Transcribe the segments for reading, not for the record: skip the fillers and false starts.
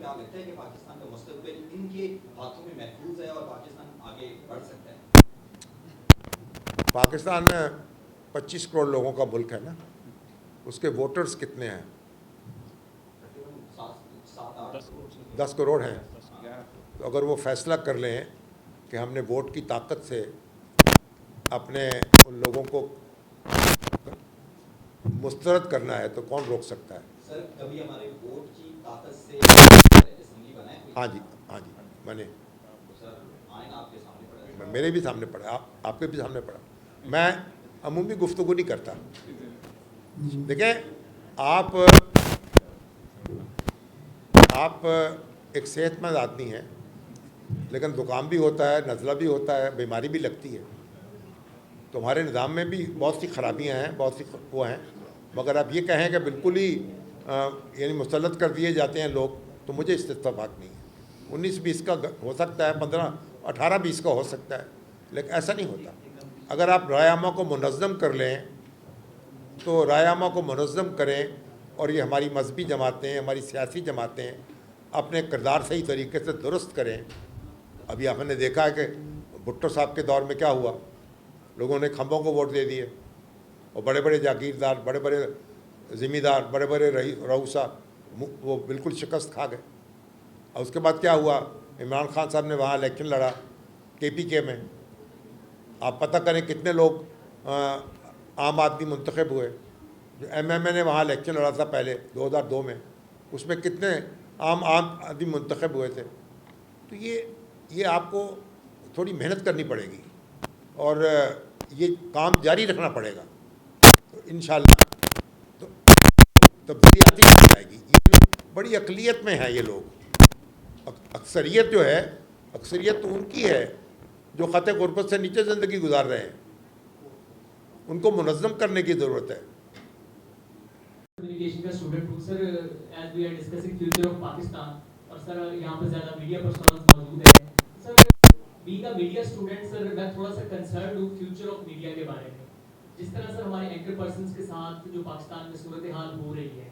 क्या लगता है कि पाकिस्तान का मुस्तकबिल इनके हाथों में महफूज है और पाकिस्तान आगे बढ़ सकता है? पाकिस्तान 25 करोड़ लोगों का मुल्क है ना, उसके वोटर्स कितने हैं? 10 करोड़ हैं। तो अगर वो फैसला कर लें कि हमने वोट की ताकत से अपने उन लोगों को मुस्तरद करना है तो कौन रोक सकता है? सर, कभी हमारे वोट की ताकत से असेंबली बनाए? हाँ जी, मैंने सर, आइन आपके सामने पड़ा है। मेरे भी सामने पड़ा, आपके भी सामने पड़ा। मैं अमूमी गुफ्तगू नहीं करता। देखें, आप एक सेहतमंद आदमी हैं, लेकिन ज़ुकाम भी होता है, नज़ला भी होता है, बीमारी भी लगती है। तो हमारे निज़ाम में भी बहुत सी खराबियां हैं, बहुत सी वो हैं। मगर आप ये कहें कि बिल्कुल ही यानी मुसल्लत कर दिए जाते हैं लोग, तो मुझे इससे इत्तेफाक नहीं है। 19-20 का हो सकता है, 15-18-20 का हो सकता है, लेकिन ऐसा नहीं होता। अगर आप रायामा को मुनज़्ज़म कर लें तो रायामा को मुनज़्ज़म करें, और ये हमारी मजहबी जमातें, हमारी सियासी जमातें अपने किरदार सही तरीके से दुरुस्त करें। अभी आपने देखा है कि भुट्टो साहब के दौर में क्या हुआ, लोगों ने खंभों को वोट दे दिए और बड़े बड़े जागीरदार, बड़े बड़े ज़िम्मेदार, बड़े बड़े रऊसा वो बिल्कुल शिकस्त खा गए। और उसके बाद क्या हुआ, इमरान खान साहब ने वहाँ इलेक्शन लड़ा KPK में। आप पता करें कितने लोग आम आदमी मुंतखब हुए। जो MMA ने वहाँ इलेक्शन लड़ा था पहले 2002 में, उसमें कितने आम आदमी मुंतखब हुए थे। तो ये आपको थोड़ी मेहनत करनी पड़ेगी और ये काम जारी रखना पड़ेगा, तो इंशाअल्लाह तो तब्दीली आती जाएगी। ये बड़ी अक़लियत में है ये लोग। अक्सरियत जो है, अक्सरियत तो उनकी है जो ख़त ग़ुरबत से नीचे ज़िंदगी गुजार रहे हैं, उनको मुनज़्ज़म करने की ज़रूरत है। कम्युनिकेशन का स्टूडेंट हूँ sir, as we are discussing future of Pakistan, और सर यहाँ पर ज़्यादा मीडिया पर्सनल्स मौजूद हैं। Sir, being a media student sir, मैं थोड़ा सा कंसर्न हूँ फ्यूचर ऑफ मीडिया के बारे में। जिस तरह सर हमारे एंकर पर्सन्स के साथ जो पाकिस्तान में सूरत हाल हो रही है,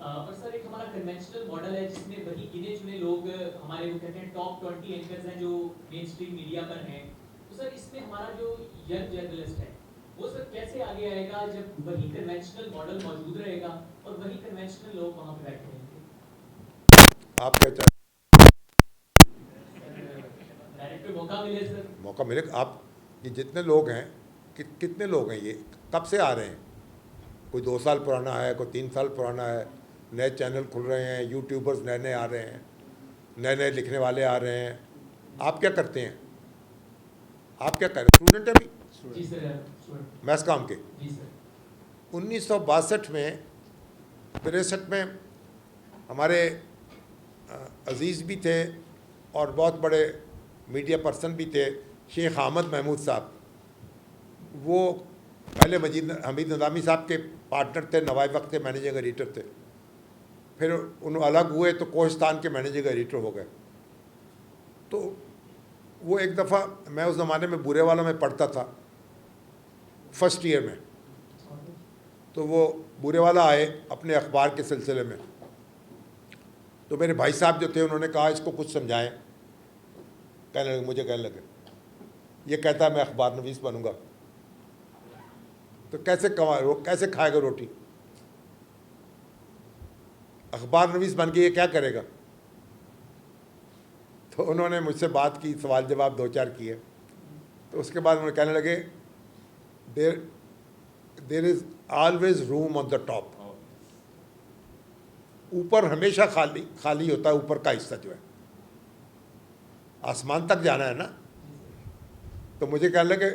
और सर एक हमारा कन्वेंशनल मॉडल है जिसमें वही गिने चुने लोग हमारे वो कहते हैं टॉप 20 एंकर्स हैं जो मेन स्ट्रीम मीडिया पर हैं। तो सर इसमें हमारा जो यंग जर्नलिस्ट है वो सर कैसे आगे आएगा जब वही कन्वेंशनल मॉडल मौजूद रहेगा और वही कन्वेंशनल लोग वहाँ पे बैठे रहेंगे? आप क्या चाहते हैं? डायरेक्ट पे मौका मिले सर, मौका मिले। आप ये जितने लोग हैं, कितने लोग हैं, ये कब से आ रहे हैं? कोई 2 साल पुराना है, कोई 3 साल पुराना है। नए चैनल खुल रहे हैं, यूट्यूबर्स नए नए आ रहे हैं, नए नए लिखने वाले आ रहे हैं। आप क्या करते हैं? आप क्या कर रहे हैं? स्टूडेंट है अभी? जी सर, मैथ्स काम के। जी सर। 1962 में 63 में हमारे अजीज़ भी थे और बहुत बड़े मीडिया पर्सन भी थे, शेख अहमद महमूद साहब। वो पहले हमीद नदामी साहब के पार्टनर थे, नवाब वक्त थे, मैनेजिंग एडिटर थे। फिर उन अलग हुए तो कोहिस्तान के मैनेजिंग एडिटर हो गए। तो वो एक दफ़ा, मैं उस ज़माने में बुरे वालों में पढ़ता था, फर्स्ट ईयर में। तो वो बुरे वाला आए अपने अखबार के सिलसिले में, तो मेरे भाई साहब जो थे उन्होंने कहा इसको कुछ समझाएं। मुझे कहने लगे ये कहता है मैं अखबार नवीस बनूंगा, तो कैसे खाएगा रोटी? अखबार नवीस बन के ये क्या करेगा? तो उन्होंने मुझसे बात की, सवाल जवाब 2-4 किए, तो उसके बाद उन्होंने कहने लगे there is always room on the top. ऊपर हमेशा खाली होता है, ऊपर का हिस्सा जो है, आसमान तक जाना है ना। तो मुझे कहने लगे,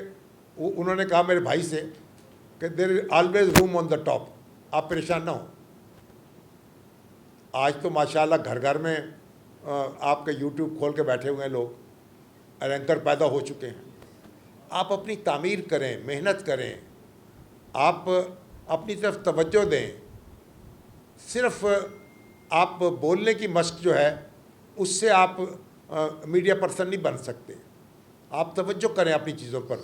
उन्होंने कहा मेरे भाई से कि there is always room on the top, आप परेशान ना हो। आज तो माशाल्लाह घर घर में आपके यूट्यूब खोल के बैठे हुए हैं लोग, और एंकर पैदा हो चुके हैं। आप अपनी तामीर करें, मेहनत करें, आप अपनी तरफ तवज्जो दें। सिर्फ आप बोलने की मश्क जो है उससे आप मीडिया पर्सन नहीं बन सकते। आप तवज्जो करें अपनी चीज़ों पर,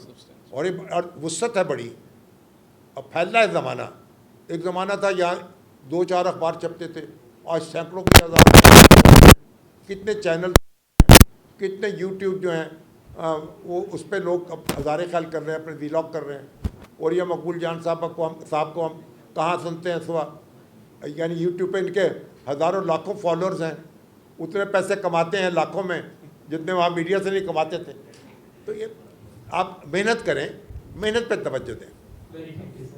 और वुसअत है बड़ी। अब फैल रहा है ज़माना। एक ज़माना था यहाँ 2-4 अखबार छपते थे, आज सैकड़ों की आज़ाद। कितने चैनल, कितने यूट्यूब जो हैं वो उस पर लोग अब हज़ारे ख्याल कर रहे हैं, अपने व्लॉग कर रहे हैं। और ये मकबूल जान साहब को हम कहाँ सुनते हैं सुबह, यानी यूट्यूब पे इनके हज़ारों लाखों फॉलोअर्स हैं, उतने पैसे कमाते हैं लाखों में जितने वहाँ मीडिया से नहीं कमाते थे। तो ये आप मेहनत करें, मेहनत पे तवज्जो दें। Very thank you, sir.